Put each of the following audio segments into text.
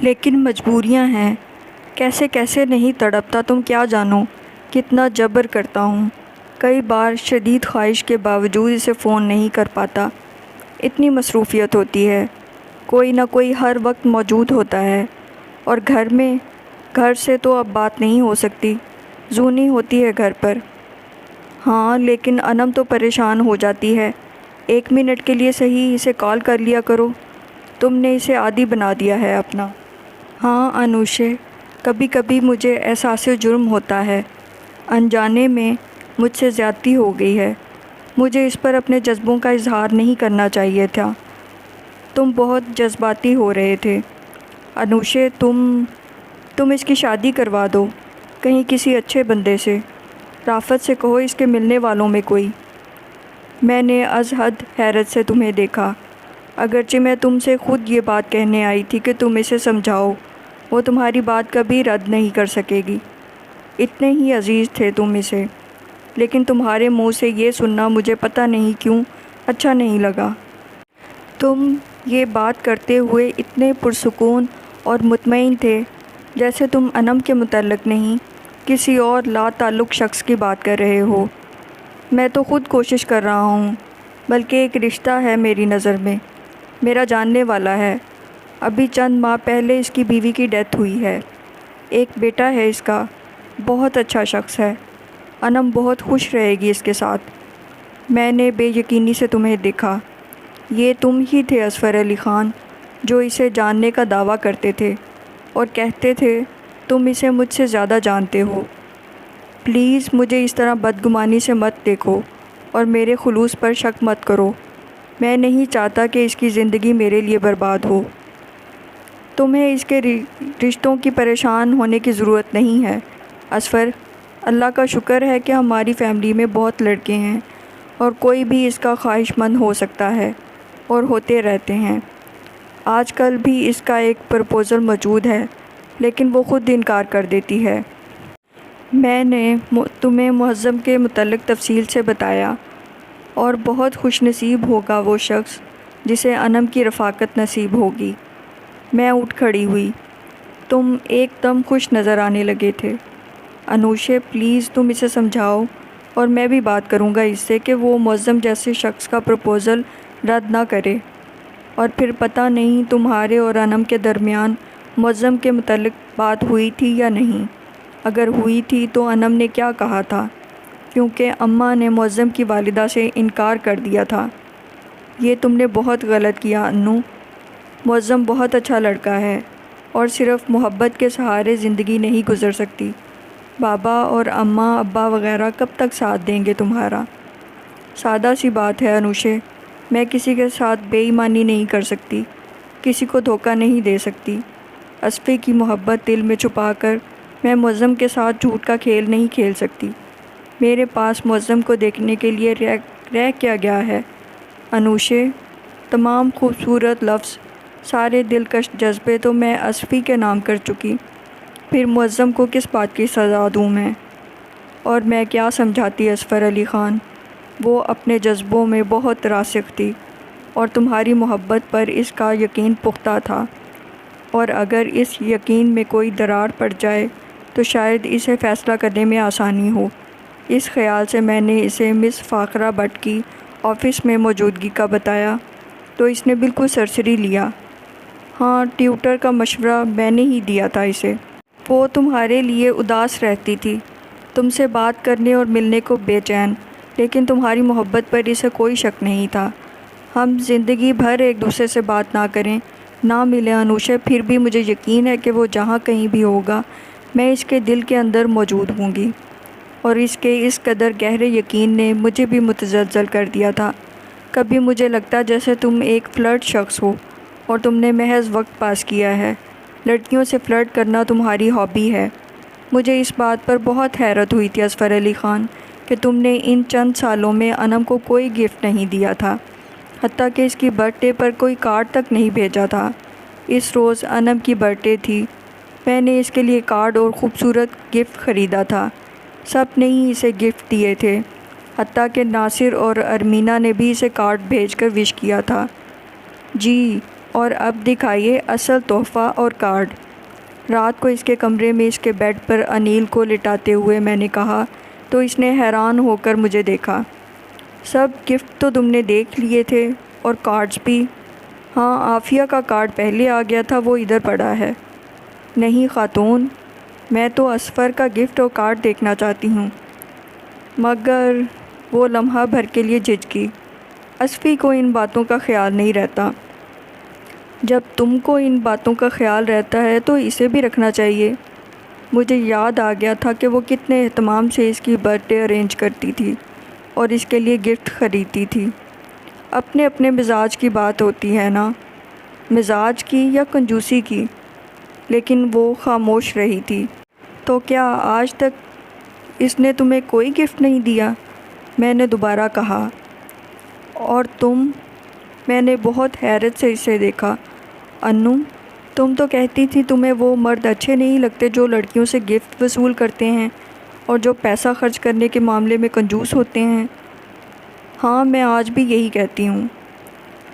لیکن مجبوریاں ہیں، کیسے کیسے نہیں تڑپتا تم کیا جانو، کتنا جبر کرتا ہوں، کئی بار شدید خواہش کے باوجود اسے فون نہیں کر پاتا، اتنی مصروفیت ہوتی ہے، کوئی نہ کوئی ہر وقت موجود ہوتا ہے، اور گھر سے تو اب بات نہیں ہو سکتی، زونی ہوتی ہے گھر پر۔ ہاں لیکن انم تو پریشان ہو جاتی ہے، 1 منٹ کے لیے صحیح اسے کال کر لیا کرو، تم نے اسے عادی بنا دیا ہے اپنا۔ ہاں انوشے، کبھی کبھی مجھے احساس جرم ہوتا ہے، انجانے میں مجھ سے زیادتی ہو گئی ہے، مجھے اس پر اپنے جذبوں کا اظہار نہیں کرنا چاہیے تھا، تم بہت جذباتی ہو رہے تھے۔ انوشے تم اس کی شادی کروا دو، کہیں کسی اچھے بندے سے، رافت سے کہو اس کے ملنے والوں میں کوئی۔ میں نے از حد حیرت سے تمہیں دیکھا، اگرچہ میں تم سے خود یہ بات کہنے آئی تھی کہ تم اسے سمجھاؤ، وہ تمہاری بات کبھی رد نہیں کر سکے گی، اتنے ہی عزیز تھے تم اسے، لیکن تمہارے منہ سے یہ سننا مجھے پتہ نہیں کیوں اچھا نہیں لگا۔ تم یہ بات کرتے ہوئے اتنے پرسکون اور مطمئن تھے جیسے تم انم کے متعلق نہیں، کسی اور لا تعلق شخص کی بات کر رہے ہو۔ میں تو خود کوشش کر رہا ہوں، بلکہ ایک رشتہ ہے میری نظر میں، میرا جاننے والا ہے، ابھی چند ماہ پہلے اس کی بیوی کی ڈیتھ ہوئی ہے، ایک بیٹا ہے اس کا، بہت اچھا شخص ہے، انم بہت خوش رہے گی اس کے ساتھ۔ میں نے بے یقینی سے تمہیں دیکھا، یہ تم ہی تھے اظفر علی خان جو اسے جاننے کا دعویٰ کرتے تھے اور کہتے تھے تم اسے مجھ سے زیادہ جانتے ہو۔ پلیز مجھے اس طرح بدگمانی سے مت دیکھو اور میرے خلوص پر شک مت کرو، میں نہیں چاہتا کہ اس کی زندگی میرے لیے برباد ہو۔ تمہیں اس کے رشتوں کی پریشان ہونے کی ضرورت نہیں ہے اظفر، اللہ کا شکر ہے کہ ہماری فیملی میں بہت لڑکے ہیں اور کوئی بھی اس کا خواہش مند ہو سکتا ہے اور ہوتے رہتے ہیں، آج کل بھی اس کا ایک پرپوزل موجود ہے لیکن وہ خود انکار کر دیتی ہے۔ میں نے تمہیں معظم کے متعلق تفصیل سے بتایا، اور بہت خوش نصیب ہوگا وہ شخص جسے انم کی رفاقت نصیب ہوگی۔ میں اٹھ کھڑی ہوئی، تم ایک دم خوش نظر آنے لگے تھے۔ انوشے پلیز تم اسے سمجھاؤ، اور میں بھی بات کروں گا اس سے کہ وہ معظم جیسے شخص کا پرپوزل رد نہ کرے، اور پھر پتہ نہیں تمہارے اور انم کے درمیان معظم کے متعلق بات ہوئی تھی یا نہیں، اگر ہوئی تھی تو انم نے کیا کہا تھا، کیونکہ اماں نے معظم کی والدہ سے انکار کر دیا تھا۔ یہ تم نے بہت غلط کیا انو، معظم بہت اچھا لڑکا ہے اور صرف محبت کے سہارے زندگی نہیں گزر سکتی، بابا اور اماں ابا وغیرہ کب تک ساتھ دیں گے تمہارا؟ سادہ سی بات ہے انوشے، میں کسی کے ساتھ بے ایمانی نہیں کر سکتی، کسی کو دھوکہ نہیں دے سکتی، اصفی کی محبت دل میں چھپا کر میں معظم کے ساتھ جھوٹ کا کھیل نہیں کھیل سکتی، میرے پاس معظم کو دیکھنے کے لیے رہ کیا گیا ہے انوشے، تمام خوبصورت لفظ، سارے دلکش جذبے تو میں اصفی کے نام کر چکی، پھر معظم کو کس بات کی سزا دوں میں؟ اور میں کیا سمجھاتی اظفر علی خان، وہ اپنے جذبوں میں بہت راسخ تھی اور تمہاری محبت پر اس کا یقین پختہ تھا، اور اگر اس یقین میں کوئی درار پڑ جائے تو شاید اسے فیصلہ کرنے میں آسانی ہو، اس خیال سے میں نے اسے مس فاخرہ بٹ کی آفس میں موجودگی کا بتایا تو اس نے بالکل سرسری لیا۔ ہاں ٹیوٹر کا مشورہ میں نے ہی دیا تھا اسے، وہ تمہارے لیے اداس رہتی تھی، تم سے بات کرنے اور ملنے کو بے چین، لیکن تمہاری محبت پر اسے کوئی شک نہیں تھا، ہم زندگی بھر ایک دوسرے سے بات نہ کریں، نہ ملیں انوشے، پھر بھی مجھے یقین ہے کہ وہ جہاں کہیں بھی ہوگا میں اس کے دل کے اندر موجود ہوں گی، اور اس کے اس قدر گہرے یقین نے مجھے بھی متزلزل کر دیا تھا، کبھی مجھے لگتا جیسے تم ایک فلرٹ شخص ہو اور تم نے محض وقت پاس کیا ہے، لڑکیوں سے فلرٹ کرنا تمہاری ہابی ہے۔ مجھے اس بات پر بہت حیرت ہوئی تھی اظفر علی خان کہ تم نے ان چند سالوں میں انم کو کوئی گفٹ نہیں دیا تھا، حتیٰ کہ اس کی برتھ ڈے پر کوئی کارڈ تک نہیں بھیجا تھا۔ اس روز انم کی برتھ ڈے تھی، میں نے اس کے لیے کارڈ اور خوبصورت گفٹ خریدا تھا، سب نے ہی اسے گفٹ دیے تھے، حتیٰ کہ ناصر اور ارمینہ نے بھی اسے کارڈ بھیج کر وش کیا تھا۔ جی اور اب دکھائیے اصل تحفہ اور کارڈ۔ رات کو اس کے کمرے میں اس کے بیڈ پر انیل کو لٹاتے ہوئے میں نے کہا تو اس نے حیران ہو کر مجھے دیکھا۔ سب گفٹ تو تم نے دیکھ لیے تھے اور کارڈز بھی؟ ہاں، عافیہ کا کارڈ پہلے آ گیا تھا، وہ ادھر پڑا ہے۔ نہیں خاتون، میں تو اصفر کا گفٹ اور کارڈ دیکھنا چاہتی ہوں۔ مگر وہ لمحہ بھر کے لیے جھجکی۔ اصفی کو ان باتوں کا خیال نہیں رہتا۔ جب تم کو ان باتوں کا خیال رہتا ہے تو اسے بھی رکھنا چاہیے۔ مجھے یاد آ گیا تھا کہ وہ کتنے اہتمام سے اس کی برتھ ڈے ارینج کرتی تھی اور اس کے لیے گفٹ خریدتی تھی۔ اپنے اپنے مزاج کی بات ہوتی ہے نا، مزاج کی یا کنجوسی کی، لیکن وہ خاموش رہی تھی۔ تو کیا آج تک اس نے تمہیں کوئی گفٹ نہیں دیا؟ میں نے دوبارہ کہا۔ اور تم؟ میں نے بہت حیرت سے اسے دیکھا۔ انو، تم تو کہتی تھی تمہیں وہ مرد اچھے نہیں لگتے جو لڑکیوں سے گفٹ وصول کرتے ہیں اور جو پیسہ خرچ کرنے کے معاملے میں کنجوس ہوتے ہیں۔ ہاں، میں آج بھی یہی کہتی ہوں۔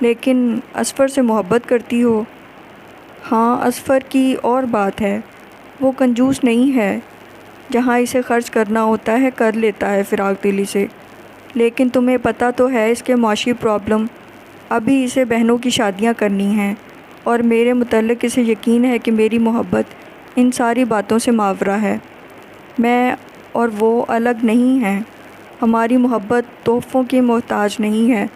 لیکن اصفر سے محبت کرتی ہو؟ ہاں، اصفر کی اور بات ہے، وہ کنجوس نہیں ہے، جہاں اسے خرچ کرنا ہوتا ہے کر لیتا ہے فراق دلی سے۔ لیکن تمہیں پتہ تو ہے اس کے معاشی پرابلم۔ ابھی اسے بہنوں کی شادیاں کرنی ہیں اور میرے متعلق اسے یقین ہے کہ میری محبت ان ساری باتوں سے ماورا ہے۔ میں اور وہ الگ نہیں ہیں، ہماری محبت تحفوں کی محتاج نہیں ہے۔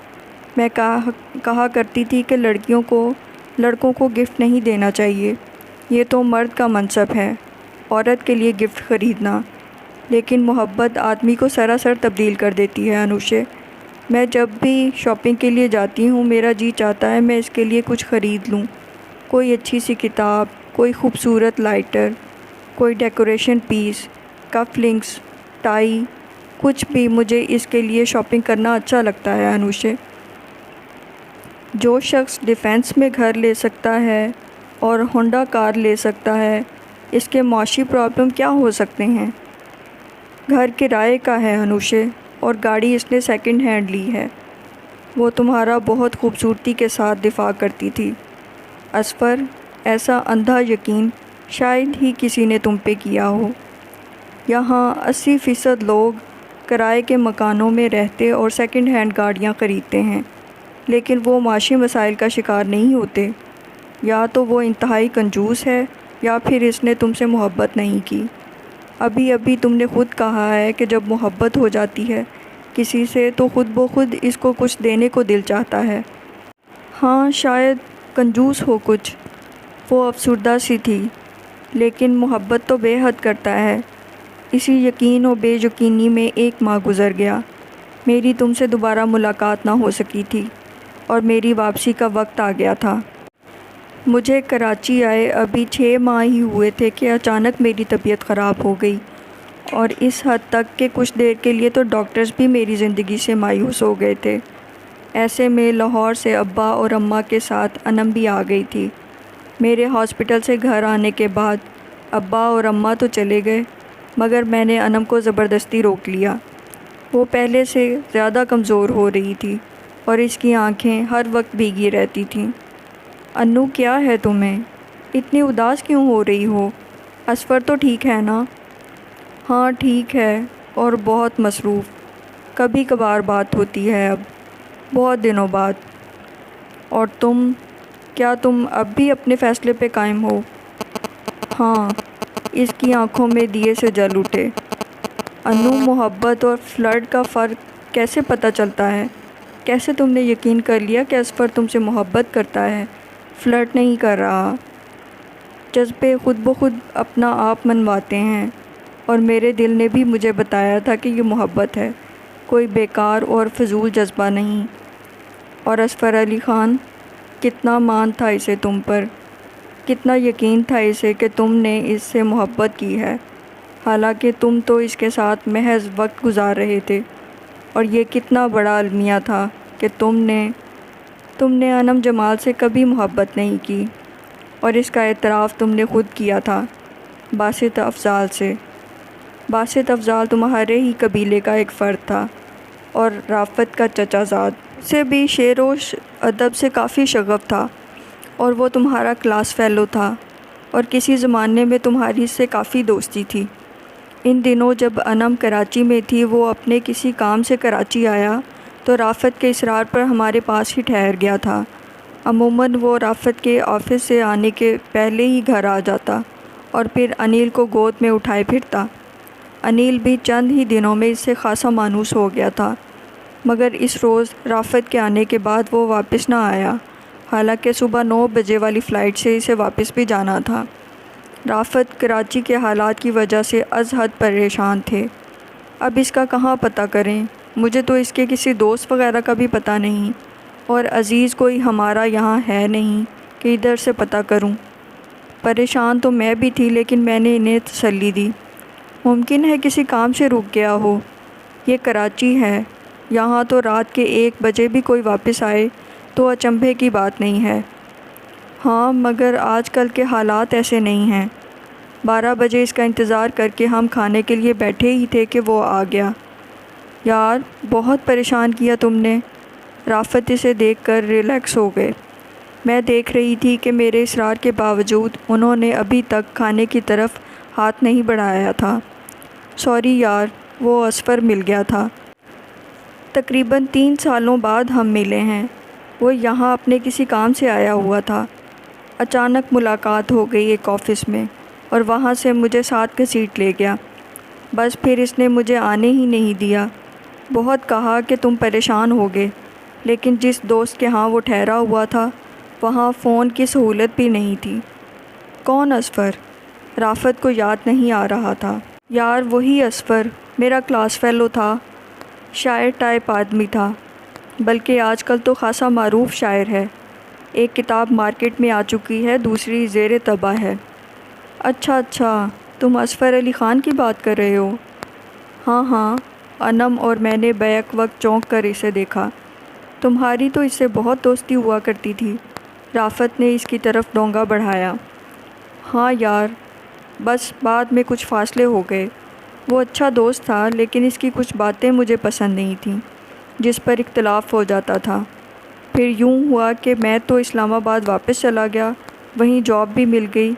میں کہا کرتی تھی کہ لڑکوں کو گفٹ نہیں دینا چاہیے، یہ تو مرد کا منصب ہے، عورت کے لیے گفٹ خریدنا۔ لیکن محبت آدمی کو سراسر تبدیل کر دیتی ہے انوشے۔ میں جب بھی شاپنگ کے لیے جاتی ہوں میرا جی چاہتا ہے میں اس کے لیے کچھ خرید لوں، کوئی اچھی سی کتاب، کوئی خوبصورت لائٹر، کوئی ڈیکوریشن پیس، کف لنکس، ٹائی، کچھ بھی۔ مجھے اس کے لیے شاپنگ کرنا اچھا لگتا ہے انوشے۔ جو شخص ڈیفینس میں گھر لے سکتا ہے اور ہونڈا کار لے سکتا ہے، اس کے معاشی پرابلم کیا ہو سکتے ہیں؟ گھر کرائے کا ہے انوشے، اور گاڑی اس نے سیکنڈ ہینڈ لی ہے۔ وہ تمہارا بہت خوبصورتی کے ساتھ دفاع کرتی تھی اصفر، ایسا اندھا یقین شاید ہی کسی نے تم پہ کیا ہو۔ یہاں 80% لوگ کرائے کے مکانوں میں رہتے اور سیکنڈ ہینڈ گاڑیاں خریدتے ہیں، لیکن وہ معاشی مسائل کا شکار نہیں ہوتے۔ یا تو وہ انتہائی کنجوس ہے یا پھر اس نے تم سے محبت نہیں کی۔ ابھی تم نے خود کہا ہے کہ جب محبت ہو جاتی ہے کسی سے تو خود بخود اس کو کچھ دینے کو دل چاہتا ہے۔ ہاں، شاید کنجوس ہو کچھ۔ وہ افسردہ سی تھی۔ لیکن محبت تو بے حد کرتا ہے۔ اسی یقین و بے یقینی میں 1 ماہ گزر گیا۔ میری تم سے دوبارہ ملاقات نہ ہو سکی تھی اور میری واپسی کا وقت آ گیا تھا۔ مجھے کراچی آئے ابھی 6 ماہ ہی ہوئے تھے کہ اچانک میری طبیعت خراب ہو گئی، اور اس حد تک کہ کچھ دیر کے لیے تو ڈاکٹرز بھی میری زندگی سے مایوس ہو گئے تھے۔ ایسے میں لاہور سے ابا اور اماں کے ساتھ انم بھی آ گئی تھی۔ میرے ہاسپٹل سے گھر آنے کے بعد ابا اور اماں تو چلے گئے، مگر میں نے انم کو زبردستی روک لیا۔ وہ پہلے سے زیادہ کمزور ہو رہی تھی اور اس کی آنکھیں ہر وقت بھیگی رہتی تھیں۔ انو، کیا ہے تمہیں؟ اتنی اداس کیوں ہو رہی ہو؟ اصفر تو ٹھیک ہے نا؟ ہاں ٹھیک ہے، اور بہت مصروف۔ کبھی کبھار بات ہوتی ہے اب، بہت دنوں بعد۔ اور تم؟ کیا تم اب بھی اپنے فیصلے پہ قائم ہو؟ ہاں۔ اس کی آنکھوں میں دیے سے جل اٹھے۔ انو، محبت اور فلرٹ کا فرق کیسے پتہ چلتا ہے؟ کیسے تم نے یقین کر لیا کہ اصفر تم سے محبت کرتا ہے، فلرٹ نہیں کر رہا؟ جذبے خود بخود اپنا آپ منواتے ہیں، اور میرے دل نے بھی مجھے بتایا تھا کہ یہ محبت ہے، کوئی بیکار اور فضول جذبہ نہیں۔ اور اصفر علی خان، کتنا مان تھا اسے تم پر، کتنا یقین تھا اسے کہ تم نے اس سے محبت کی ہے، حالانکہ تم تو اس کے ساتھ محض وقت گزار رہے تھے۔ اور یہ کتنا بڑا المیہ تھا کہ تم نے انم جمال سے کبھی محبت نہیں کی، اور اس کا اعتراف تم نے خود کیا تھا باسط افضال سے۔ باسط افضال تمہارے ہی قبیلے کا ایک فرد تھا اور رافت کا چچا زاد سے بھی شعر و ادب سے کافی شغف تھا، اور وہ تمہارا کلاس فیلو تھا اور کسی زمانے میں تمہاری اس سے کافی دوستی تھی۔ ان دنوں جب انم کراچی میں تھی وہ اپنے کسی کام سے کراچی آیا تو رافت کے اصرار پر ہمارے پاس ہی ٹھہر گیا تھا۔ عموماً وہ رافت کے آفس سے آنے کے پہلے ہی گھر آ جاتا اور پھر انیل کو گود میں اٹھائے پھرتا۔ انیل بھی چند ہی دنوں میں اس سے خاصا مانوس ہو گیا تھا، مگر اس روز رافت کے آنے کے بعد وہ واپس نہ آیا، حالانکہ صبح 9 بجے والی فلائٹ سے اسے واپس بھی جانا تھا۔ رافت کراچی کے حالات کی وجہ سے از حد پریشان تھے۔ اب اس کا کہاں پتہ کریں؟ مجھے تو اس کے کسی دوست وغیرہ کا بھی پتہ نہیں، اور عزیز کوئی ہمارا یہاں ہے نہیں کہ ادھر سے پتہ کروں۔ پریشان تو میں بھی تھی، لیکن میں نے انہیں تسلی دی۔ ممکن ہے کسی کام سے رک گیا ہو، یہ کراچی ہے، یہاں تو رات کے 1 بجے بھی کوئی واپس آئے تو اچنبھے کی بات نہیں ہے۔ ہاں، مگر آج کل کے حالات ایسے نہیں ہیں۔ 12 بجے اس کا انتظار کر کے ہم کھانے کے لیے بیٹھے ہی تھے کہ وہ آ گیا۔ یار، بہت پریشان کیا تم نے۔ رافت اسے دیکھ کر ریلیکس ہو گئے۔ میں دیکھ رہی تھی کہ میرے اصرار کے باوجود انہوں نے ابھی تک کھانے کی طرف ہاتھ نہیں بڑھایا تھا۔ سوری یار، وہ اصفر مل گیا تھا۔ تقریباً 3 سالوں بعد ہم ملے ہیں۔ وہ یہاں اپنے کسی کام سے آیا ہوا تھا۔ اچانک ملاقات ہو گئی ایک آفس میں، اور وہاں سے مجھے ساتھ گھسیٹ لے گیا۔ بس پھر اس نے مجھے آنے ہی نہیں دیا۔ بہت کہا کہ تم پریشان ہوگے، لیکن جس دوست کے ہاں وہ ٹھہرا ہوا تھا وہاں فون کی سہولت بھی نہیں تھی۔ کون اصفر؟ رافت کو یاد نہیں آ رہا تھا۔ یار، وہی اصفر، میرا کلاس فیلو تھا، شاعر ٹائپ آدمی تھا، بلکہ آج کل تو خاصا معروف شاعر ہے۔ ایک کتاب مارکیٹ میں آ چکی ہے، دوسری زیر طبع ہے۔ اچھا، تم اصفر علی خان کی بات کر رہے ہو؟ ہاں، انم اور میں نے بیک وقت چونک کر اسے دیکھا۔ تمہاری تو اس سے بہت دوستی ہوا کرتی تھی۔ رافت نے اس کی طرف ڈونگا بڑھایا۔ ہاں یار، بس بعد میں کچھ فاصلے ہو گئے۔ وہ اچھا دوست تھا، لیکن اس کی کچھ باتیں مجھے پسند نہیں تھیں، جس پر اختلاف ہو جاتا تھا۔ پھر یوں ہوا کہ میں تو اسلام آباد واپس چلا گیا، وہیں جاب بھی مل گئی،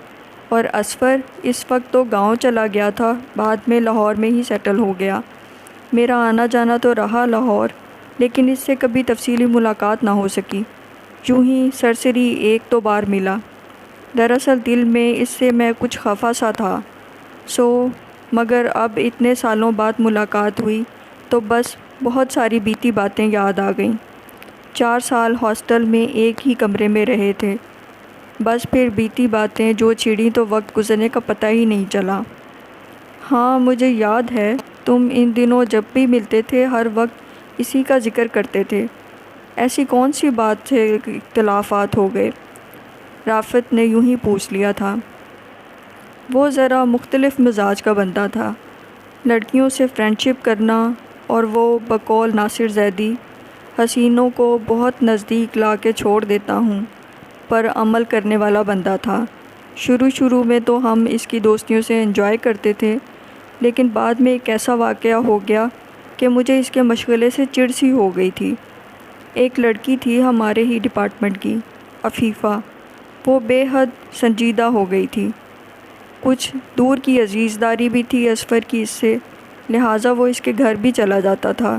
اور اصفر اس وقت تو گاؤں چلا گیا تھا، بعد میں لاہور میں ہی سیٹل ہو گیا۔ میرا آنا جانا تو رہا لاہور، لیکن اس سے کبھی تفصیلی ملاقات نہ ہو سکی، یوں ہی سرسری 1-2 بار ملا۔ دراصل دل میں اس سے میں کچھ خفا سا تھا، مگر اب اتنے سالوں بعد ملاقات ہوئی تو بس بہت ساری بیتی باتیں یاد آ گئیں۔ 4 سال ہاسٹل میں ایک ہی کمرے میں رہے تھے، بس پھر بیتی باتیں جو چھڑیں تو وقت گزرنے کا پتہ ہی نہیں چلا۔ ہاں، مجھے یاد ہے، تم ان دنوں جب بھی ملتے تھے ہر وقت اسی کا ذکر کرتے تھے۔ ایسی کون سی بات سے اختلافات ہو گئے؟ رافت نے یوں ہی پوچھ لیا تھا۔ وہ ذرا مختلف مزاج کا بندہ تھا، لڑکیوں سے فرینڈ شپ کرنا، اور وہ بقول ناصر زیدی حسینوں کو بہت نزدیک لا کے چھوڑ دیتا ہوں پر عمل کرنے والا بندہ تھا۔ شروع میں تو ہم اس کی دوستیوں سے انجوائے کرتے تھے، لیکن بعد میں ایک ایسا واقعہ ہو گیا کہ مجھے اس کے مشغلے سے چڑ سی ہو گئی تھی۔ ایک لڑکی تھی ہمارے ہی ڈپارٹمنٹ کی، عفیفہ، وہ بے حد سنجیدہ ہو گئی تھی۔ کچھ دور کی عزیزداری بھی تھی اصفر کی اس سے، لہٰذا وہ اس کے گھر بھی چلا جاتا تھا۔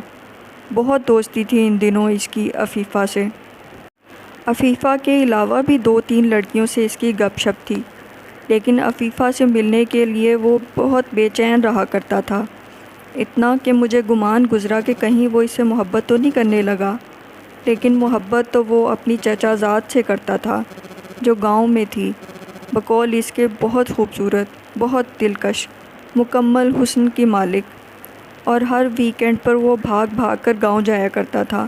بہت دوستی تھی ان دنوں اس کی عفیفہ سے۔ عفیفہ کے علاوہ بھی 2-3 لڑکیوں سے اس کی گپ شپ تھی، لیکن عفیفہ سے ملنے کے لیے وہ بہت بے چین رہا کرتا تھا، اتنا کہ مجھے گمان گزرا کہ کہیں وہ اس سے محبت تو نہیں کرنے لگا۔ لیکن محبت تو وہ اپنی چچا زاد سے کرتا تھا، جو گاؤں میں تھی، بقول اس کے بہت خوبصورت، بہت دلکش، مکمل حسن کی مالک، اور ہر ویکینڈ پر وہ بھاگ کر گاؤں جایا کرتا تھا،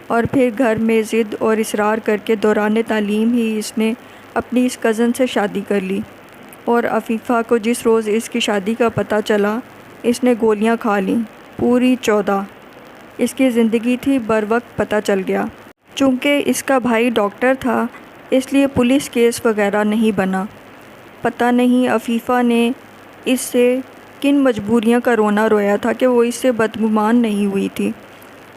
اور پھر گھر میں ضد اور اصرار کر کے دوران تعلیم ہی اس نے اپنی اس کزن سے شادی کر لی، اور عفیفہ کو جس روز اس کی شادی کا پتہ چلا اس نے گولیاں کھا لیں، پوری 14۔ اس کی زندگی تھی بروقت پتہ چل گیا۔ چونکہ اس کا بھائی ڈاکٹر تھا اس لیے پولیس کیس وغیرہ نہیں بنا۔ پتہ نہیں عفیفہ نے اس سے کن مجبوریاں کا رونا رویا تھا کہ وہ اس سے بدگمان نہیں ہوئی تھی،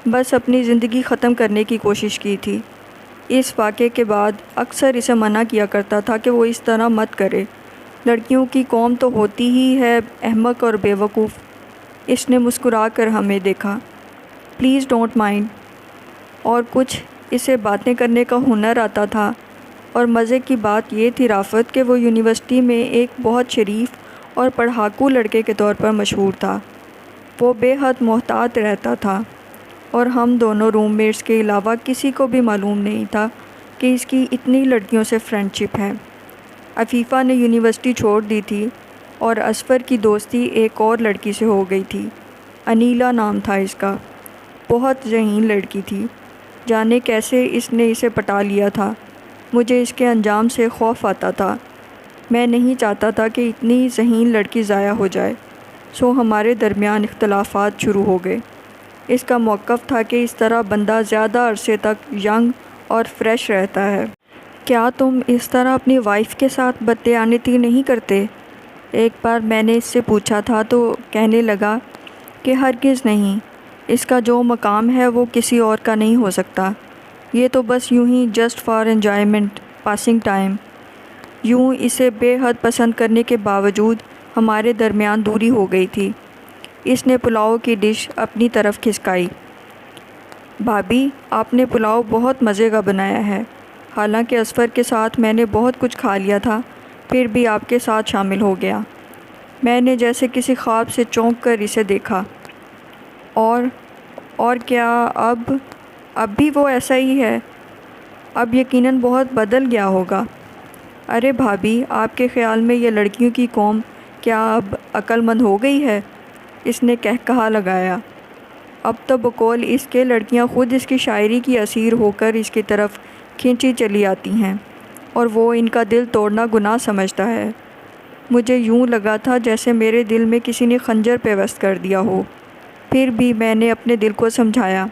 بس اپنی زندگی ختم کرنے کی کوشش کی تھی۔ اس واقعے کے بعد اکثر اسے منع کیا کرتا تھا کہ وہ اس طرح مت کرے، لڑکیوں کی قوم تو ہوتی ہی ہے احمق اور بیوقوف۔ اس نے مسکرا کر ہمیں دیکھا۔ Please don't mind. اور کچھ اسے باتیں کرنے کا ہنر آتا تھا، اور مزے کی بات یہ تھی رافت کہ وہ یونیورسٹی میں ایک بہت شریف اور پڑھاکو لڑکے کے طور پر مشہور تھا۔ وہ بے حد محتاط رہتا تھا، اور ہم دونوں روم میٹس کے علاوہ کسی کو بھی معلوم نہیں تھا کہ اس کی اتنی لڑکیوں سے فرینڈ شپ ہے۔ عفیفہ نے یونیورسٹی چھوڑ دی تھی اور اصفر کی دوستی ایک اور لڑکی سے ہو گئی تھی۔ انیلا نام تھا اس کا۔ بہت ذہین لڑکی تھی، جانے کیسے اس نے اسے پٹا لیا تھا۔ مجھے اس کے انجام سے خوف آتا تھا۔ میں نہیں چاہتا تھا کہ اتنی ذہین لڑکی ضائع ہو جائے، سو ہمارے درمیان اختلافات شروع ہو گئے۔ اس کا موقف تھا کہ اس طرح بندہ زیادہ عرصے تک ینگ اور فریش رہتا ہے۔ کیا تم اس طرح اپنی وائف کے ساتھ بددیانتی نہیں کرتے؟ ایک بار میں نے اس سے پوچھا تھا تو کہنے لگا کہ ہرگز نہیں، اس کا جو مقام ہے وہ کسی اور کا نہیں ہو سکتا۔ یہ تو بس یوں he just for enjoyment, passing time. یوں اسے بے حد پسند کرنے کے باوجود ہمارے درمیان دوری ہو گئی تھی۔ اس نے پلاؤ کی ڈش اپنی طرف کھسکائی۔ بھابی، آپ نے پلاؤ بہت مزے کا بنایا ہے۔ حالانکہ اصفر کے ساتھ میں نے بہت کچھ کھا لیا تھا، پھر بھی آپ کے ساتھ شامل ہو گیا۔ میں نے جیسے کسی خواب سے چونک کر اسے دیکھا۔ اور کیا اب بھی وہ ایسا ہی ہے؟ اب یقیناً بہت بدل گیا ہوگا۔ ارے بھابی، آپ کے خیال میں یہ لڑکیوں کی قوم کیا اب عقل مند ہو گئی ہے؟ اس نے قہقہا لگایا۔ اب تو بقول اس کے لڑکیاں خود اس کی شاعری کی اسیر ہو کر اس کی طرف کھینچی چلی آتی ہیں، اور وہ ان کا دل توڑنا گناہ سمجھتا ہے۔ مجھے یوں لگا تھا جیسے میرے دل میں کسی نے خنجر پیوست کر دیا ہو۔ پھر بھی میں نے اپنے دل کو سمجھایا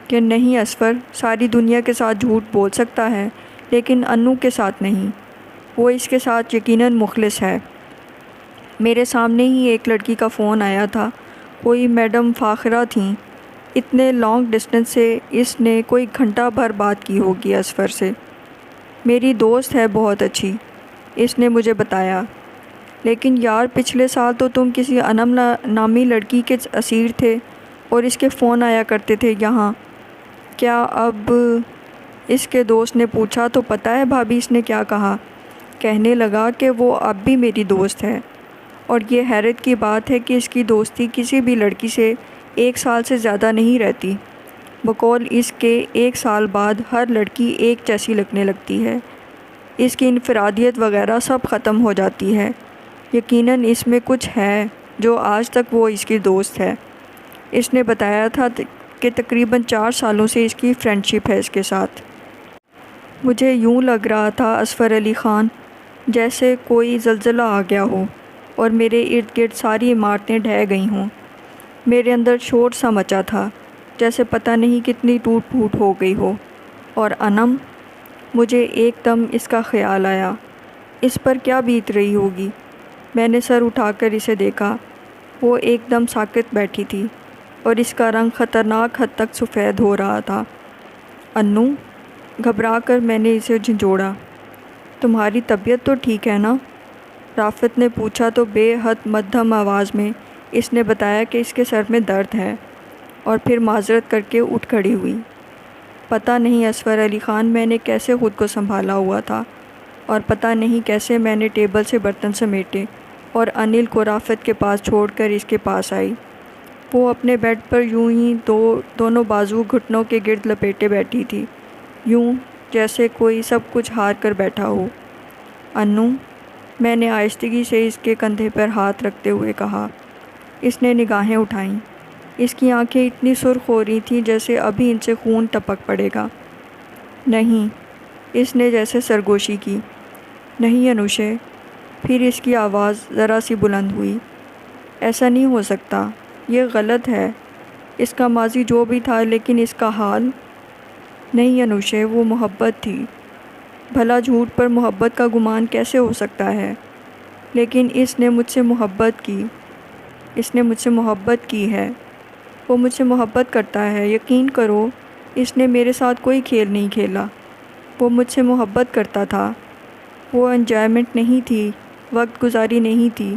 کہ نہیں اصفر، ساری دنیا کے ساتھ جھوٹ بول سکتا ہے لیکن انو کے ساتھ نہیں۔ وہ اس کے ساتھ یقیناً مخلص ہے۔ میرے سامنے ہی ایک لڑکی کا فون آیا تھا، کوئی میڈم فاخرہ تھیں۔ اتنے لانگ ڈسٹنس سے اس نے کوئی گھنٹہ بھر بات کی ہوگی اصفر سے۔ میری دوست ہے بہت اچھی، اس نے مجھے بتایا۔ لیکن یار، پچھلے سال تو تم کسی انم نامی لڑکی کے اسیر تھے اور اس کے فون آیا کرتے تھے یہاں۔ کیا اب؟ اس کے دوست نے پوچھا تو پتہ ہے بھابی اس نے کیا کہا؟ کہنے لگا کہ وہ اب بھی میری دوست ہے، اور یہ حیرت کی بات ہے کہ اس کی دوستی کسی بھی لڑکی سے 1 سال سے زیادہ نہیں رہتی۔ بقول اس کے 1 سال بعد ہر لڑکی ایک جیسی لگنے لگتی ہے، اس کی انفرادیت وغیرہ سب ختم ہو جاتی ہے۔ یقیناً اس میں کچھ ہے جو آج تک وہ اس کی دوست ہے۔ اس نے بتایا تھا کہ تقریباً 4 سالوں سے اس کی فرینڈ شپ ہے اس کے ساتھ۔ مجھے یوں لگ رہا تھا اصفر علی خان جیسے کوئی زلزلہ آ گیا ہو اور میرے ارد گرد ساری عمارتیں ڈھہ گئی ہوں۔ میرے اندر شور سا مچا تھا جیسے پتہ نہیں کتنی ٹوٹ پھوٹ ہو گئی ہو۔ اور انم، مجھے ایک دم اس کا خیال آیا، اس پر کیا بیت رہی ہوگی۔ میں نے سر اٹھا کر اسے دیکھا۔ وہ ایک دم ساکت بیٹھی تھی اور اس کا رنگ خطرناک حد تک سفید ہو رہا تھا۔ انو، گھبرا کر میں نے اسے جھنجھوڑا۔ تمہاری طبیعت تو ٹھیک ہے نا؟ رافت نے پوچھا تو بے حد مدھم آواز میں اس نے بتایا کہ اس کے سر میں درد ہے، اور پھر معذرت کر کے اٹھ کھڑی ہوئی۔ پتہ نہیں اصفر علی خان میں نے کیسے خود کو سنبھالا ہوا تھا، اور پتہ نہیں کیسے میں نے ٹیبل سے برتن سمیٹے اور انل کو رافت کے پاس چھوڑ کر اس کے پاس آئی۔ وہ اپنے بیڈ پر یوں ہی دونوں بازو گھٹنوں کے گرد لپیٹے بیٹھی تھی، یوں جیسے کوئی سب کچھ ہار کر بیٹھا ہو۔ انو، میں نے آہستگی سے اس کے کندھے پر ہاتھ رکھتے ہوئے کہا۔ اس نے نگاہیں اٹھائیں۔ اس کی آنکھیں اتنی سرخ ہو رہی تھیں جیسے ابھی ان سے خون ٹپک پڑے گا۔ نہیں، اس نے جیسے سرگوشی کی۔ نہیں انوشے۔ پھر اس کی آواز ذرا سی بلند ہوئی۔ ایسا نہیں ہو سکتا، یہ غلط ہے۔ اس کا ماضی جو بھی تھا، لیکن اس کا حال؟ نہیں انوشے، وہ محبت تھی۔ بھلا جھوٹ پر محبت کا گمان کیسے ہو سکتا ہے؟ لیکن اس نے مجھ سے محبت کی۔ اس نے مجھ سے محبت کی ہے۔ وہ مجھ سے محبت کرتا ہے، یقین کرو۔ اس نے میرے ساتھ کوئی کھیل نہیں کھیلا۔ وہ مجھ سے محبت کرتا تھا۔ وہ انجوائمنٹ نہیں تھی، وقت گزاری نہیں تھی،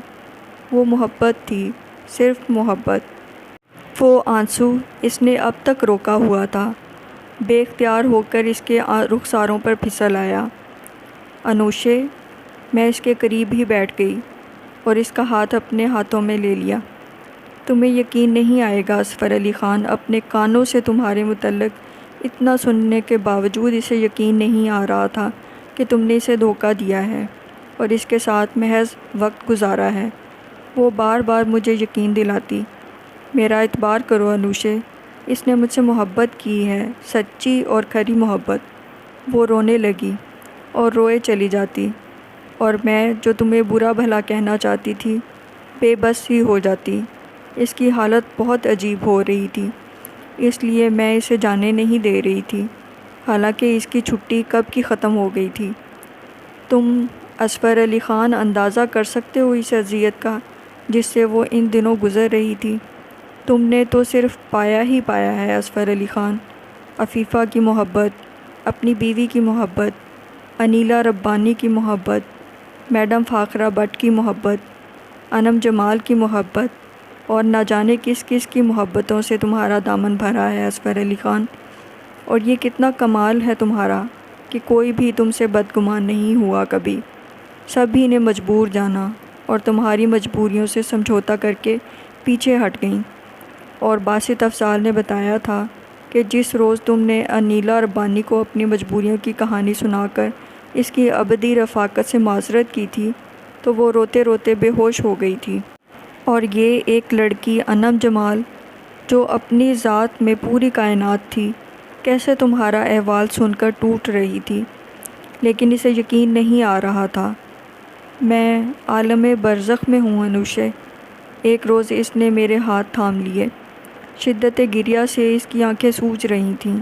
وہ محبت تھی، صرف محبت۔ وہ آنسو اس نے اب تک روکا ہوا تھا، بے اختیار ہو کر اس کے رخساروں پر پھسل آیا۔ انوشے، میں اس کے قریب ہی بیٹھ گئی اور اس کا ہاتھ اپنے ہاتھوں میں لے لیا۔ تمہیں یقین نہیں آئے گا اصفر علی خان، اپنے کانوں سے تمہارے متعلق اتنا سننے کے باوجود اسے یقین نہیں آ رہا تھا کہ تم نے اسے دھوکہ دیا ہے اور اس کے ساتھ محض وقت گزارا ہے۔ وہ بار بار مجھے یقین دلاتی، میرا اعتبار کرو انوشے، اس نے مجھ سے محبت کی ہے، سچی اور کھری محبت۔ وہ رونے لگی اور روئے چلی جاتی، اور میں جو تمہیں برا بھلا کہنا چاہتی تھی بے بس ہی ہو جاتی۔ اس کی حالت بہت عجیب ہو رہی تھی، اس لیے میں اسے جانے نہیں دے رہی تھی، حالانکہ اس کی چھٹی کب کی ختم ہو گئی تھی۔ تم اصفر علی خان اندازہ کر سکتے ہو اس اذیت کا جس سے وہ ان دنوں گزر رہی تھی؟ تم نے تو صرف پایا ہی پایا ہے اصفر علی خان، عفیفہ کی محبت، اپنی بیوی کی محبت، انیلا ربانی کی محبت، میڈم فاخرہ بٹ کی محبت، انم جمال کی محبت، اور نہ جانے کس کس کی محبتوں سے تمہارا دامن بھرا ہے اصفر علی خان۔ اور یہ کتنا کمال ہے تمہارا کہ کوئی بھی تم سے بدگمان نہیں ہوا کبھی، سبھی نے مجبور جانا اور تمہاری مجبوریوں سے سمجھوتا کر کے پیچھے ہٹ گئیں۔ اور باسط افضال نے بتایا تھا کہ جس روز تم نے انیلا ربانی کو اپنی مجبوریوں کی کہانی سنا کر اس کی ابدی رفاقت سے معذرت کی تھی تو وہ روتے روتے بے ہوش ہو گئی تھی۔ اور یہ ایک لڑکی انم جمال جو اپنی ذات میں پوری کائنات تھی، کیسے تمہارا احوال سن کر ٹوٹ رہی تھی، لیکن اسے یقین نہیں آ رہا تھا۔ میں عالم برزخ میں ہوں انوشے۔ ایک روز اس نے میرے ہاتھ تھام لیے، شدت گریہ سے اس کی آنکھیں سوج رہی تھیں۔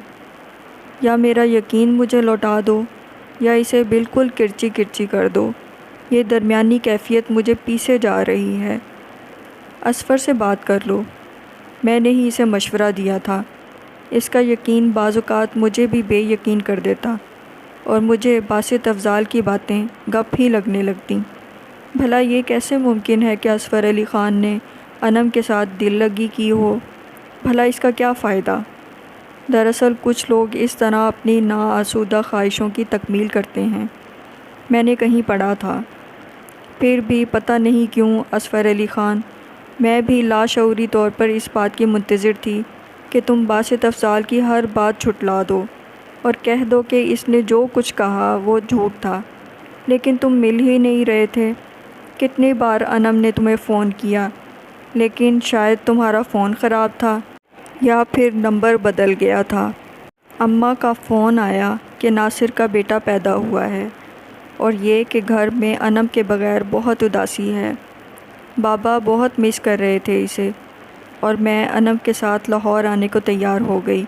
یا میرا یقین مجھے لوٹا دو یا اسے بالکل کرچی کرچی کر دو، یہ درمیانی کیفیت مجھے پیسے جا رہی ہے۔ اصفر سے بات کر لو، میں نے ہی اسے مشورہ دیا تھا۔ اس کا یقین بعض اوقات مجھے بھی بے یقین کر دیتا اور مجھے باسط افضال کی باتیں گپ ہی لگنے لگتیں۔ بھلا یہ کیسے ممکن ہے کہ اصفر علی خان نے انم کے ساتھ دل لگی کی ہو؟ بھلا اس کا کیا فائدہ؟ دراصل کچھ لوگ اس طرح اپنی ناآسودہ خواہشوں کی تکمیل کرتے ہیں، میں نے کہیں پڑھا تھا۔ پھر بھی پتہ نہیں کیوں اصفر علی خان، میں بھی لاشعوری طور پر اس بات کی منتظر تھی کہ تم باسط افضال کی ہر بات جھٹلا دو اور کہہ دو کہ اس نے جو کچھ کہا وہ جھوٹ تھا، لیکن تم مل ہی نہیں رہے تھے۔ کتنی بار انم نے تمہیں فون کیا، لیکن شاید تمہارا فون خراب تھا یا پھر نمبر بدل گیا تھا۔ اماں کا فون آیا کہ ناصر کا بیٹا پیدا ہوا ہے اور یہ کہ گھر میں انم کے بغیر بہت اداسی ہے۔ بابا بہت مس کر رہے تھے اسے، اور میں انم کے ساتھ لاہور آنے کو تیار ہو گئی،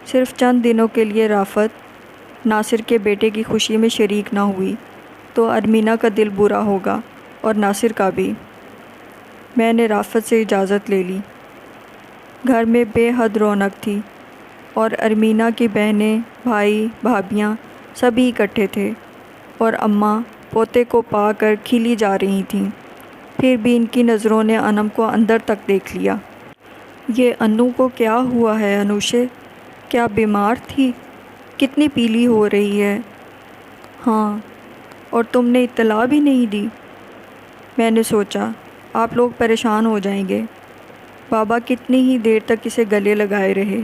صرف چند دنوں کے لیے۔ رافت ناصر کے بیٹے کی خوشی میں شریک نہ ہوئی تو ارمینہ کا دل برا ہوگا اور ناصر کا بھی۔ میں نے رافت سے اجازت لے لی۔ گھر میں بے حد رونق تھی اور ارمینہ کی بہنیں، بھائی، بھابیاں سبھی اکٹھے تھے، اور اماں پوتے کو پا کر کھیلی جا رہی تھیں۔ پھر بھی ان کی نظروں نے انم کو اندر تک دیکھ لیا۔ یہ انو کو کیا ہوا ہے انوشے؟ کیا بیمار تھی؟ کتنی پیلی ہو رہی ہے؟ ہاں، اور تم نے اطلاع بھی نہیں دی؟ میں نے سوچا آپ لوگ پریشان ہو جائیں گے۔ بابا کتنی ہی دیر تک اسے گلے لگائے رہے۔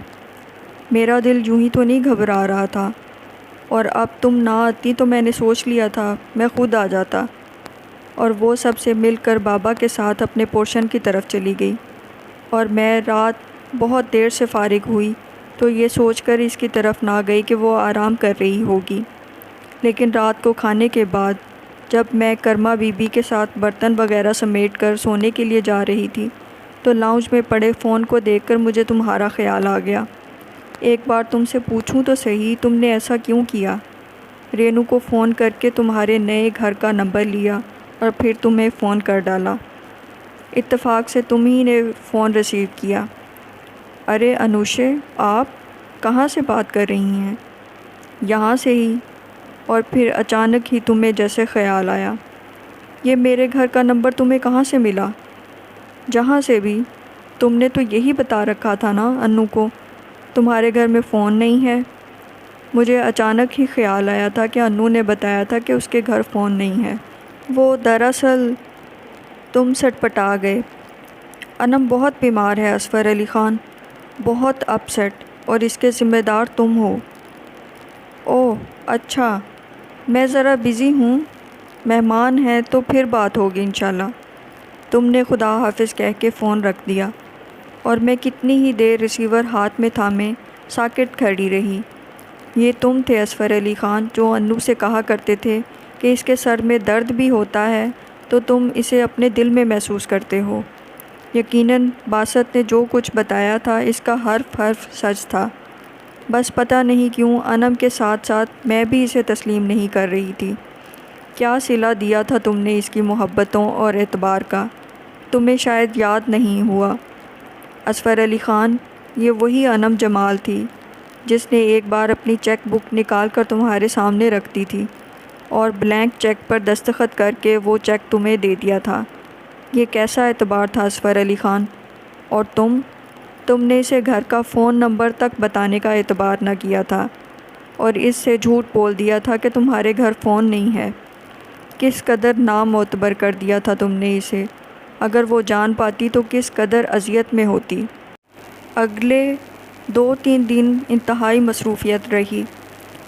میرا دل یوں ہی تو نہیں گھبرا رہا تھا، اور اب تم نہ آتی تو میں نے سوچ لیا تھا میں خود آ جاتا۔ اور وہ سب سے مل کر بابا کے ساتھ اپنے پورشن کی طرف چلی گئی، اور میں رات بہت دیر سے فارغ ہوئی تو یہ سوچ کر اس کی طرف نہ گئی کہ وہ آرام کر رہی ہوگی۔ لیکن رات کو کھانے کے بعد جب میں کرما بی بی کے ساتھ برتن وغیرہ سمیٹ کر سونے کے لیے جا رہی تھی تو لاؤنج میں پڑے فون کو دیکھ کر مجھے تمہارا خیال آ گیا۔ ایک بار تم سے پوچھوں تو صحیح، تم نے ایسا کیوں کیا؟ رینو کو فون کر کے تمہارے نئے گھر کا نمبر لیا اور پھر تمہیں فون کر ڈالا۔ اتفاق سے تم ہی نے فون ریسیو کیا۔ ارے انوشے، آپ کہاں سے بات کر رہی ہیں؟ یہاں سے ہی، اور پھر اچانک ہی تمہیں جیسے خیال آیا۔ یہ میرے گھر کا نمبر تمہیں کہاں سے ملا؟ جہاں سے بھی، تم نے تو یہی بتا رکھا تھا نا انو کو، تمہارے گھر میں فون نہیں ہے۔ مجھے اچانک ہی خیال آیا تھا کہ انو نے بتایا تھا کہ اس کے گھر فون نہیں ہے۔ وہ دراصل تم سٹپٹا گئے۔ انم بہت بیمار ہے اصفر علی خان، بہت اپ سیٹ، اور اس کے ذمہ دار تم ہو۔ اوہ اچھا، میں ذرا بزی ہوں، مہمان ہیں تو پھر بات ہوگی انشاءاللہ۔ تم نے خدا حافظ کہہ کے فون رکھ دیا، اور میں کتنی ہی دیر ریسیور ہاتھ میں تھامے ساکٹ کھڑی رہی۔ یہ تم تھے اصفر علی خان جو انو سے کہا کرتے تھے کہ اس کے سر میں درد بھی ہوتا ہے تو تم اسے اپنے دل میں محسوس کرتے ہو۔ یقیناً باسط نے جو کچھ بتایا تھا اس کا حرف حرف سچ تھا، بس پتہ نہیں کیوں انم کے ساتھ ساتھ میں بھی اسے تسلیم نہیں کر رہی تھی۔ کیا صلہ دیا تھا تم نے اس کی محبتوں اور اعتبار کا، تمہیں شاید یاد نہیں ہوا۔ اصفر علی خان، یہ وہی انم جمال تھی جس نے ایک بار اپنی چیک بک نکال کر تمہارے سامنے رکھ دی تھی اور بلینک چیک پر دستخط کر کے وہ چیک تمہیں دے دیا تھا۔ یہ کیسا اعتبار تھا اصفر علی خان؟ اور تم نے اسے گھر کا فون نمبر تک بتانے کا اعتبار نہ کیا تھا، اور اس سے جھوٹ بول دیا تھا کہ تمہارے گھر فون نہیں ہے۔ کس قدر نامعتبر کر دیا تھا تم نے اسے، اگر وہ جان پاتی تو کس قدر اذیت میں ہوتی۔ اگلے 2-3 دن انتہائی مصروفیت رہی۔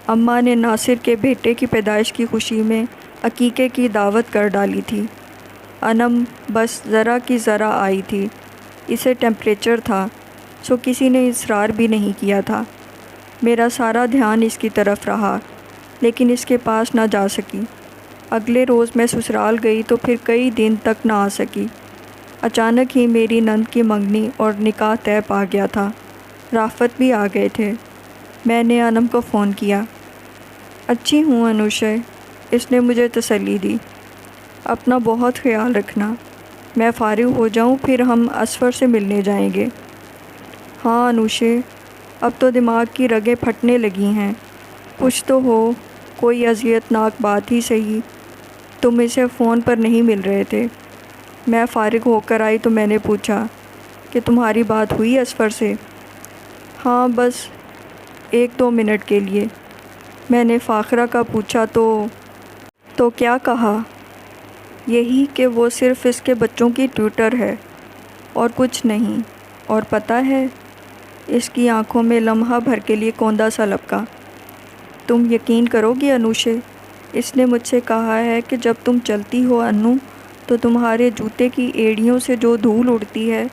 اماں نے ناصر کے بیٹے کی پیدائش کی خوشی میں عقیقے کی دعوت کر ڈالی تھی۔ انم بس ذرا کی ذرا آئی تھی، اسے ٹیمپریچر تھا، سو کسی نے اصرار بھی نہیں کیا تھا۔ میرا سارا دھیان اس کی طرف رہا، لیکن اس کے پاس نہ جا سکی۔ اگلے روز میں سسرال گئی تو پھر کئی دن تک نہ آ سکی۔ اچانک ہی میری نند کی منگنی اور نکاح طے پا گیا تھا، رافت بھی آ گئے تھے۔ میں نے انم کو فون کیا۔ اچھی ہوں انوشے، اس نے مجھے تسلی دی۔ اپنا بہت خیال رکھنا، میں فارغ ہو جاؤں پھر ہم اصفر سے ملنے جائیں گے۔ ہاں انوشے، اب تو دماغ کی رگیں پھٹنے لگی ہیں، کچھ تو ہو، کوئی اذیت ناک بات ہی صحیح۔ تم اسے فون پر نہیں مل رہے تھے۔ میں فارغ ہو کر آئی تو میں نے پوچھا کہ تمہاری بات ہوئی اصفر سے؟ ہاں بس 1-2 منٹ کے لیے۔ میں نے فاخرہ کا پوچھا تو کیا کہا؟ یہی کہ وہ صرف اس کے بچوں کی ٹیوٹر ہے اور کچھ نہیں۔ اور پتہ ہے، اس کی آنکھوں میں لمحہ بھر کے لیے کوندا سا لپکا۔ تم یقین کرو گی انوشے، اس نے مجھ سے کہا ہے کہ جب تم چلتی ہو انو تو تمہارے جوتے کی ایڑیوں سے جو دھول اڑتی ہے،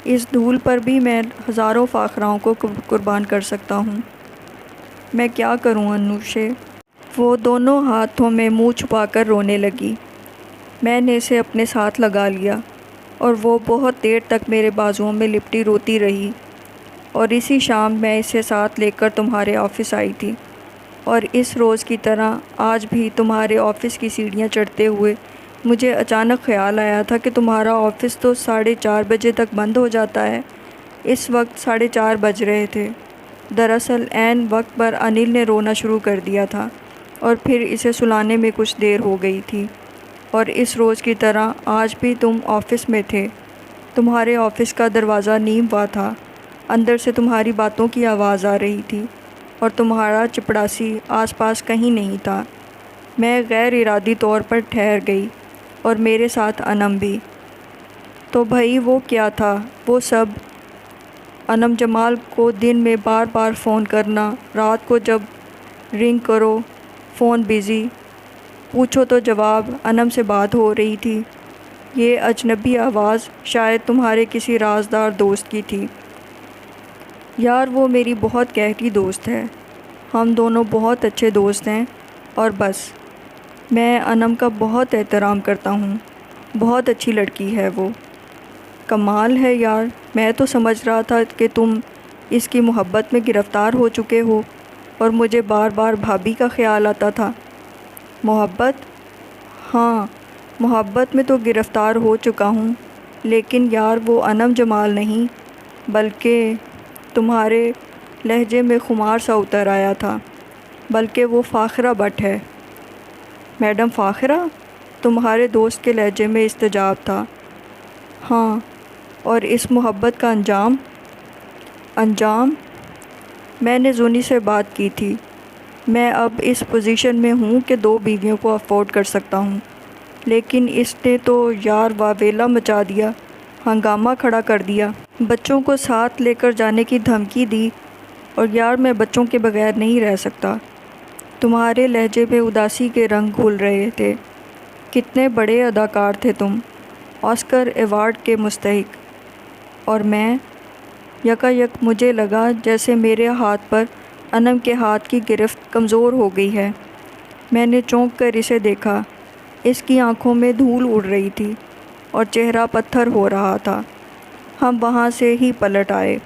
اس دھول پر بھی میں ہزاروں فاخراؤں کو قربان کر سکتا ہوں۔ میں کیا کروں انوشے؟ وہ دونوں ہاتھوں میں منہ چھپا کر رونے لگی۔ میں نے اسے اپنے ساتھ لگا لیا اور وہ بہت دیر تک میرے بازوؤں میں لپٹی روتی رہی۔ اور اسی شام میں اسے ساتھ لے کر تمہارے آفس آئی تھی، اور اس روز کی طرح آج بھی تمہارے آفس کی سیڑھیاں چڑھتے ہوئے مجھے اچانک خیال آیا تھا کہ تمہارا آفس تو 4:30 بجے تک بند ہو جاتا ہے۔ اس وقت 4:30 بج رہے تھے۔ دراصل عین وقت پر انل نے رونا شروع کر دیا تھا، اور پھر اسے سلانے میں کچھ دیر ہو گئی تھی، اور اس روز کی طرح آج بھی تم آفس میں تھے۔ تمہارے آفس کا دروازہ نیم وا تھا، اندر سے تمہاری باتوں کی آواز آ رہی تھی، اور تمہارا چپڑاسی آس پاس کہیں نہیں تھا۔ میں غیر ارادی طور پر ٹھہر گئی، اور میرے ساتھ انم بھی۔ تو بھئی وہ کیا تھا وہ سب؟ انم جمال کو دن میں بار بار فون کرنا، رات کو جب رنگ کرو فون بزی، پوچھو تو جواب انم سے بات ہو رہی تھی۔ یہ اجنبی آواز شاید تمہارے کسی رازدار دوست کی تھی۔ یار وہ میری بہت گہری دوست ہے، ہم دونوں بہت اچھے دوست ہیں، اور بس میں انم کا بہت احترام کرتا ہوں، بہت اچھی لڑکی ہے وہ۔ کمال ہے یار، میں تو سمجھ رہا تھا کہ تم اس کی محبت میں گرفتار ہو چکے ہو، اور مجھے بار بار بھابھی کا خیال آتا تھا۔ محبت؟ ہاں، محبت میں تو گرفتار ہو چکا ہوں، لیکن یار وہ انم جمال نہیں، بلکہ تمہارے لہجے میں خمار سا اتر آیا تھا، بلکہ وہ فاخرہ بٹ ہے۔ میڈم فاخرہ؟ تمہارے دوست کے لہجے میں استجاب تھا۔ ہاں، اور اس محبت کا انجام؟ انجام؟ میں نے زونی سے بات کی تھی۔ میں اب اس پوزیشن میں ہوں کہ 2 بیویوں کو افورڈ کر سکتا ہوں، لیکن اس نے تو یار واویلا مچا دیا، ہنگامہ کھڑا کر دیا، بچوں کو ساتھ لے کر جانے کی دھمکی دی، اور یار میں بچوں کے بغیر نہیں رہ سکتا۔ تمہارے لہجے میں اداسی کے رنگ گھل رہے تھے۔ کتنے بڑے اداکار تھے تم، آسکر ایوارڈ کے مستحق۔ اور میں، یکا یک مجھے لگا جیسے میرے ہاتھ پر انم کے ہاتھ کی گرفت کمزور ہو گئی ہے۔ میں نے چونک کر اسے دیکھا۔ اس کی آنکھوں میں دھول اڑ رہی تھی اور چہرہ پتھر ہو رہا تھا۔ ہم وہاں سے ہی پلٹ آئے۔